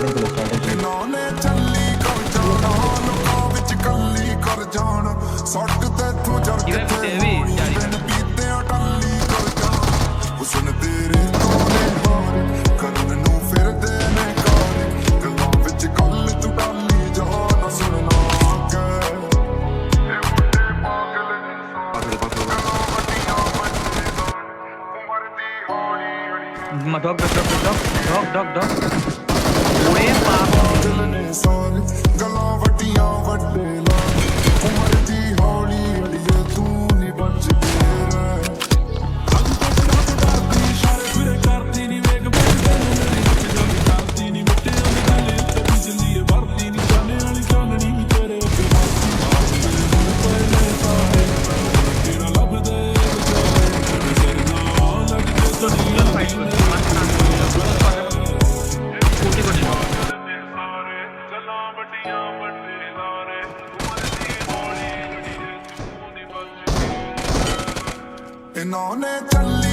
इन्होंने चली कर जाना लोकां विच कल्ली कर जाना सट ते तू जड़ के बिन पीते टल्ली कर जाना हुस्न तेरे तोने हार करन नू फिरदे ने कार गल्लां विच गल तू डाली जाना सुनना के ए मुंडे पागल Dog. Oye, गल्लां वड्डियां वड्डे लाल उमर दी हौली अड़िए तू नहीं बच गया इन्होंने चली